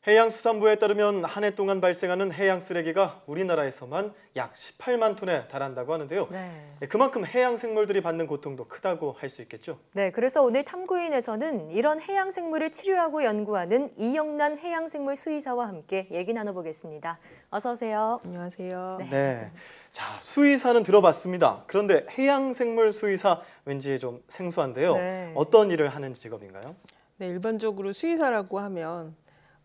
해양수산부에 따르면 한 해 동안 발생하는 해양 쓰레기가 우리나라에서만 약 18만 톤에 달한다고 하는데요. 그만큼 해양 생물들이 받는 고통도 크다고 할 수 있겠죠. 네, 그래서 오늘 탐구인에서는 이런 해양 생물을 치료하고 연구하는 이영란 해양생물 수의사와 함께 얘기 나눠보겠습니다. 어서 오세요. 안녕하세요. 네. 자, 수의사는 들어봤습니다. 그런데 해양 생물 수의사 왠지 좀 생소한데요. 네. 어떤 일을 하는 직업인가요? 네, 일반적으로 수의사라고 하면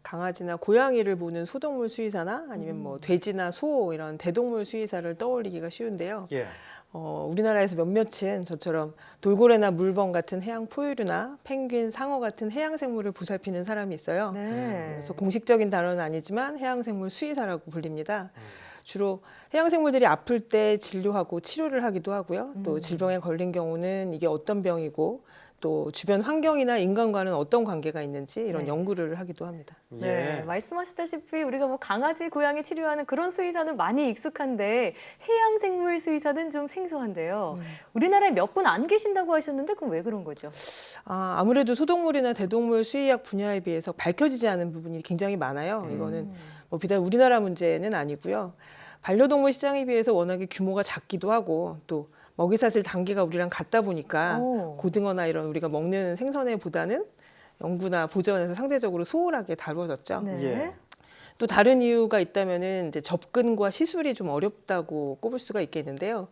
강아지나 고양이를 보는 소동물 수의사나 아니면 뭐 돼지나 소 이런 대동물 수의사를 떠올리기가 쉬운데요. 예. 우리나라에서 몇몇은 저처럼 돌고래나 물범 같은 해양 포유류나 펭귄, 상어 같은 해양 생물을 보살피는 사람이 있어요. 네. 그래서 공식적인 단어는 아니지만 해양 생물 수의사라고 불립니다. 주로 해양 생물들이 아플 때 진료하고 치료를 하기도 하고요. 또 질병에 걸린 경우는 이게 어떤 병이고 또 주변 환경이나 인간과는 어떤 관계가 있는지 이런 연구를 하기도 합니다. 네, 말씀하셨다시피 우리가 뭐 강아지, 고양이 치료하는 그런 수의사는 많이 익숙한데 해양생물 수의사는 좀 생소한데요. 우리나라에 몇 분 안 계신다고 하셨는데 그럼 왜 그런 거죠? 아무래도 소동물이나 대동물 수의학 분야에 비해서 밝혀지지 않은 부분이 굉장히 많아요. 이거는 뭐 비단 우리나라 문제는 아니고요. 반려동물 시장에 비해서 워낙에 규모가 작기도 하고 또 먹이사슬 단계가 우리랑 같다 보니까 고등어나 이런 우리가 먹는 생선에보다는 연구나 보존에서 상대적으로 소홀하게 다루어졌죠. 네. 예. 또 다른 이유가 있다면은 이제 접근과 시술이 좀 어렵다고 꼽을 수가 있겠는데요.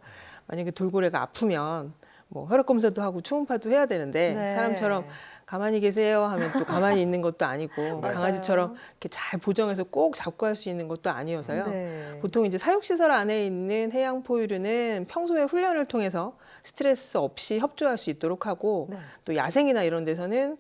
만약에 돌고래가 아프면 뭐 혈액 검사도 하고 초음파도 해야 되는데 네. 사람처럼 가만히 계세요 하면 또 가만히 있는 것도 아니고 맞아요. 강아지처럼 이렇게 잘 보정해서 꼭 잡고 할 수 있는 것도 아니어서요. 네. 보통 이제 사육시설 안에 있는 해양 포유류는 평소에 훈련을 통해서 스트레스 없이 협조할 수 있도록 하고 또 야생이나 이런 데서는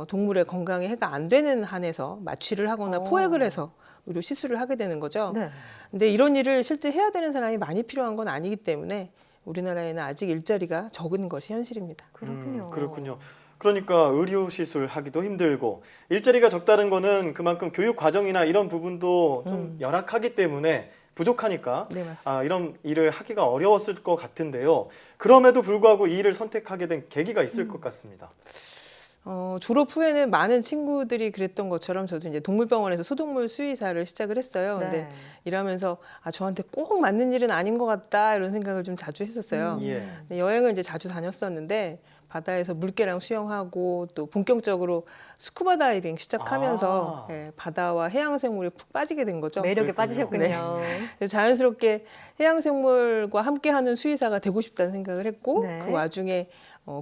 동물의 건강에 해가 안 되는 한에서 마취를 하거나 포획을 해서 의료 시술을 하게 되는 거죠. 네. 근데 이런 일을 실제 해야 되는 사람이 많이 필요한 건 아니기 때문에 우리나라에는 아직 일자리가 적은 것이 현실입니다. 그렇군요. 그렇군요. 그러니까 의료 시술 하기도 힘들고 일자리가 적다는 거는 그만큼 교육 과정이나 이런 부분도 좀 열악하기 때문에 부족하니까 네, 맞습니다. 이런 일을 하기가 어려웠을 것 같은데요. 그럼에도 불구하고 이 일을 선택하게 된 계기가 있을 것 같습니다. 졸업 후에는 많은 친구들이 그랬던 것처럼 저도 이제 동물병원에서 소동물 수의사를 시작을 했어요. 근데 네. 일하면서 저한테 꼭 맞는 일은 아닌 것 같다 이런 생각을 좀 자주 했었어요. 예. 근데 여행을 이제 자주 다녔었는데 바다에서 물개랑 수영하고 또 본격적으로 스쿠버 다이빙 시작하면서 바다와 해양 생물에 푹 빠지게 된 거죠. 매력에 그렇군요. 빠지셨군요. 그래서 자연스럽게 해양 생물과 함께하는 수의사가 되고 싶다는 생각을 했고 네. 그 와중에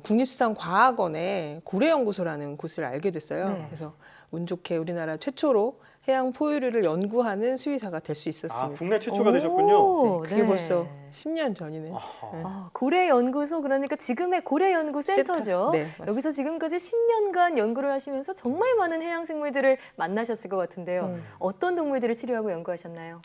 국립수산과학원에 고래연구소라는 곳을 알게 됐어요. 네. 그래서 운 좋게 우리나라 최초로 해양 포유류를 연구하는 수의사가 될 수 있었습니다. 국내 최초가 되셨군요. 네, 그게 벌써 10년 전이네요. 아하. 고래연구소, 그러니까 지금의 고래연구센터죠. 네, 맞습니다. 여기서 지금까지 10년간 연구를 하시면서 정말 많은 해양생물들을 만나셨을 것 같은데요. 어떤 동물들을 치료하고 연구하셨나요?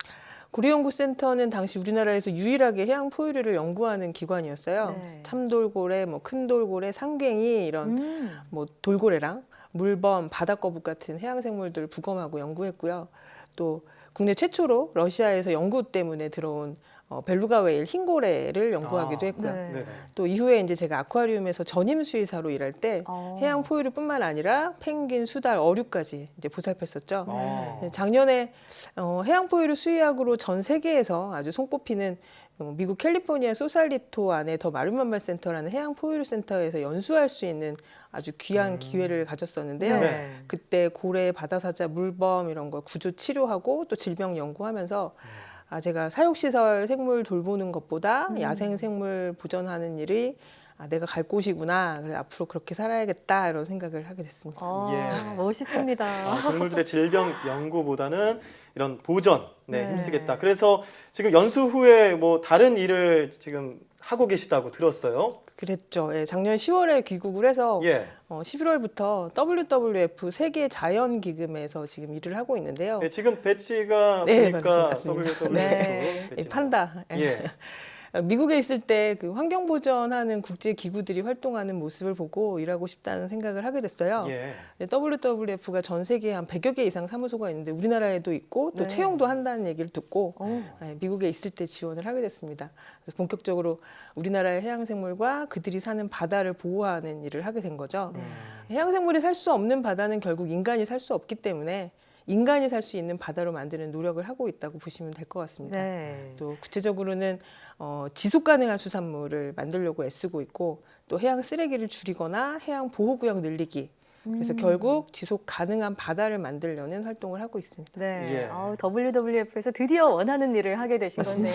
고래연구센터는 당시 우리나라에서 유일하게 해양 포유류를 연구하는 기관이었어요. 네. 참돌고래, 뭐 큰 돌고래, 상갱이 이런 뭐 돌고래랑 물범, 바다거북 같은 해양 생물들을 부검하고 연구했고요. 또 국내 최초로 러시아에서 연구 때문에 들어온 벨루가 웨일 흰고래를 연구하기도 했고요. 네. 네네. 또 이후에 이제 제가 아쿠아리움에서 전임 수의사로 일할 때 해양 포유류뿐만 아니라 펭귄, 수달, 어류까지 이제 보살폈었죠. 네. 작년에 해양 포유류 수의학으로 전 세계에서 아주 손꼽히는 미국 캘리포니아 소살리토 안에 더 마른맘말 센터라는 해양 포유류 센터에서 연수할 수 있는 아주 귀한 기회를 가졌었는데요. 네. 그때 고래, 바다사자, 물범 이런 거 구조 치료하고 또 질병 연구하면서 제가 사육시설 생물 돌보는 것보다 야생 생물 보존하는 일이 내가 갈 곳이구나. 그래서 앞으로 그렇게 살아야겠다 이런 생각을 하게 됐습니다. 예. 멋있습니다. 동물들의 질병 연구보다는 이런 보전에 네. 힘쓰겠다. 그래서 지금 연수 후에 뭐 다른 일을 지금 하고 계시다고 들었어요. 그랬죠. 예, 작년 10월에 귀국을 해서 예. 11월부터 WWF 세계 자연기금에서 지금 일을 하고 있는데요. 네, 지금 배지가 네, 보니까 맞습니다. WWF 네. 배지. 판다. 예. 미국에 있을 때 그 환경 보전하는 국제 기구들이 활동하는 모습을 보고 일하고 싶다는 생각을 하게 됐어요. 예. WWF가 전 세계에 한 100여 개 이상 사무소가 있는데 우리나라에도 있고 또 네. 채용도 한다는 얘기를 듣고 오. 미국에 있을 때 지원을 하게 됐습니다. 그래서 본격적으로 우리나라의 해양생물과 그들이 사는 바다를 보호하는 일을 하게 된 거죠. 네. 해양생물이 살 수 없는 바다는 결국 인간이 살 수 없기 때문에 인간이 살 수 있는 바다로 만드는 노력을 하고 있다고 보시면 될 것 같습니다. 네. 또 구체적으로는 지속 가능한 수산물을 만들려고 애쓰고 있고 또 해양 쓰레기를 줄이거나 해양 보호구역 늘리기 그래서 결국 지속 가능한 바다를 만들려는 활동을 하고 있습니다. 네. 예. WWF에서 드디어 원하는 일을 하게 되신 건데요.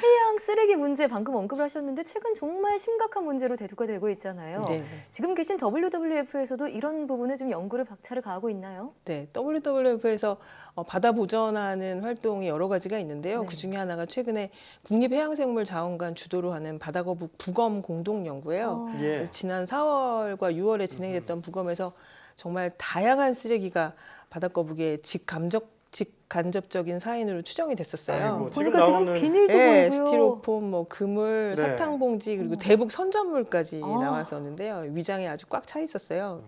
해양 쓰레기 문제 방금 언급을 하셨는데 최근 정말 심각한 문제로 대두가 되고 있잖아요. 네. 지금 계신 WWF에서도 이런 부분에 좀 연구를 박차를 가하고 있나요? 네, WWF에서 바다 보전하는 활동이 여러 가지가 있는데요. 네. 그 중에 하나가 최근에 국립해양생물자원관 주도로 하는 바다거북 부검 공동연구예요. 예. 그래서 지난 4월과 6월에 진행됐던 부검에서 정말 다양한 쓰레기가 바다거북의 직간접적인 사인으로 추정이 됐었어요. 아이고, 지금 보니까 지금 나오는- 비닐도 네, 보이고요. 스티로폼, 뭐 그물, 네. 사탕봉지 그리고 대북 선전물까지 아. 나왔었는데요. 위장에 아주 꽉 차 있었어요.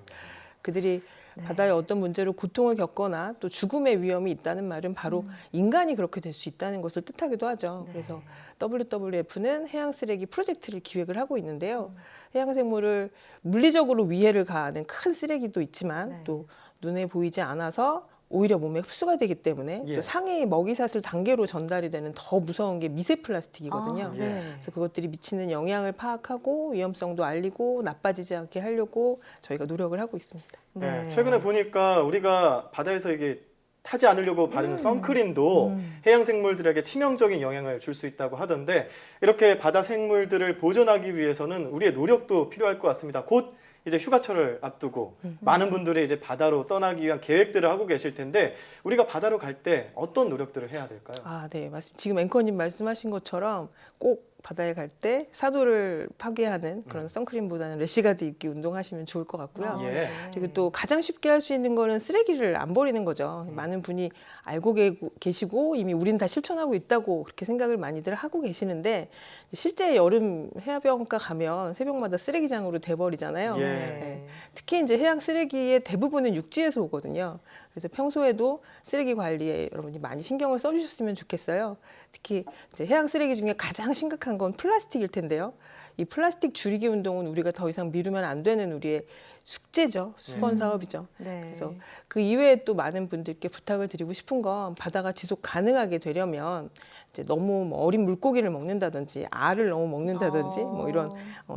그들이 네. 바다에 어떤 문제로 고통을 겪거나 또 죽음의 위험이 있다는 말은 바로 인간이 그렇게 될 수 있다는 것을 뜻하기도 하죠. 네. 그래서 WWF는 해양 쓰레기 프로젝트를 기획을 하고 있는데요. 해양 생물을 물리적으로 위해를 가하는 큰 쓰레기도 있지만 네. 또 눈에 보이지 않아서 오히려 몸에 흡수가 되기 때문에 예. 또 상해 먹이사슬 단계로 전달이 되는 더 무서운 게 미세 플라스틱이거든요. 아, 네. 그래서 그것들이 미치는 영향을 파악하고 위험성도 알리고 나빠지지 않게 하려고 저희가 노력을 하고 있습니다. 네. 최근에 보니까 우리가 바다에서 이게 타지 않으려고 바르는 선크림도 해양 생물들에게 치명적인 영향을 줄 수 있다고 하던데 이렇게 바다 생물들을 보존하기 위해서는 우리의 노력도 필요할 것 같습니다. 곧 이제 휴가철을 앞두고 많은 분들이 이제 바다로 떠나기 위한 계획들을 하고 계실 텐데 우리가 바다로 갈 때 어떤 노력들을 해야 될까요? 아, 네, 맞습니다. 지금 앵커님 말씀하신 것처럼 꼭 바다에 갈 때 사도를 파괴하는 그런 선크림보다는 래시가드 입기 운동하시면 좋을 것 같고요. 예. 네. 그리고 또 가장 쉽게 할 수 있는 거는 쓰레기를 안 버리는 거죠. 많은 분이 알고 계시고 이미 우린 다 실천하고 있다고 그렇게 생각을 많이들 하고 계시는데 실제 여름 해변가 가면 새벽마다 쓰레기장으로 돼버리잖아요. 예. 네. 특히 이제 해양 쓰레기의 대부분은 육지에서 오거든요. 그래서 평소에도 쓰레기 관리에 여러분이 많이 신경을 써주셨으면 좋겠어요. 특히 이제 해양 쓰레기 중에 가장 심각한 건 플라스틱일 텐데요. 이 플라스틱 줄이기 운동은 우리가 더 이상 미루면 안 되는 우리의 숙제죠. 수건 사업이죠. 네. 그래서 그 이외에 또 많은 분들께 부탁을 드리고 싶은 건 바다가 지속 가능하게 되려면 이제 너무 뭐 어린 물고기를 먹는다든지 알을 너무 먹는다든지 뭐 이런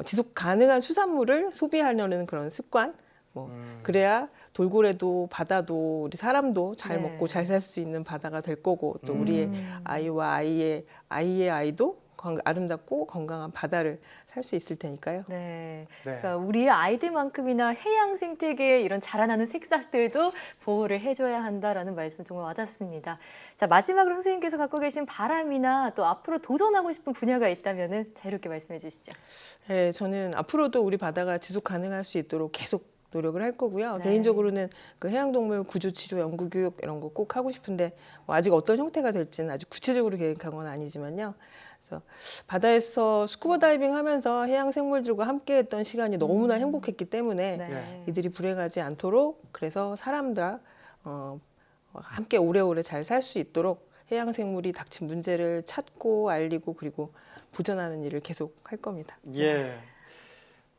지속 가능한 수산물을 소비하려는 그런 습관 그래야 돌고래도 바다도 우리 사람도 잘 네. 먹고 잘 살 수 있는 바다가 될 거고 또 우리의 아이와 아이의 아이도 아름답고 건강한 바다를 살 수 있을 테니까요. 네. 네. 그러니까 우리 아이들만큼이나 해양 생태계의 이런 자라나는 색싹들도 보호를 해줘야 한다라는 말씀 정말 와닿습니다. 자, 마지막으로 선생님께서 갖고 계신 바람이나 또 앞으로 도전하고 싶은 분야가 있다면은 자유롭게 말씀해 주시죠. 네, 저는 앞으로도 우리 바다가 지속 가능할 수 있도록 계속 노력을 할 거고요. 네. 개인적으로는 그 해양동물 구조치료 연구교육 이런 거 꼭 하고 싶은데 뭐 아직 어떤 형태가 될지는 아주 구체적으로 계획한 건 아니지만요. 그래서 바다에서 스쿠버 다이빙 하면서 해양 생물들과 함께했던 시간이 너무나 행복했기 때문에 네. 이들이 불행하지 않도록 그래서 사람과 함께 오래오래 잘 살 수 있도록 해양 생물이 닥친 문제를 찾고 알리고 그리고 보존하는 일을 계속 할 겁니다. 예.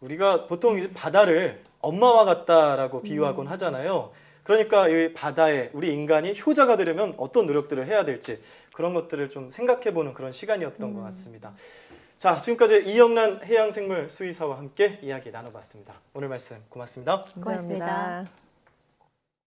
우리가 보통 이제 바다를 엄마와 같다라고 비유하곤 하잖아요. 그러니까 이 바다에 우리 인간이 효자가 되려면 어떤 노력들을 해야 될지 그런 것들을 좀 생각해보는 그런 시간이었던 것 같습니다. 자, 지금까지 이영란 해양생물 수의사와 함께 이야기 나눠봤습니다. 오늘 말씀 고맙습니다. 고맙습니다. 감사합니다.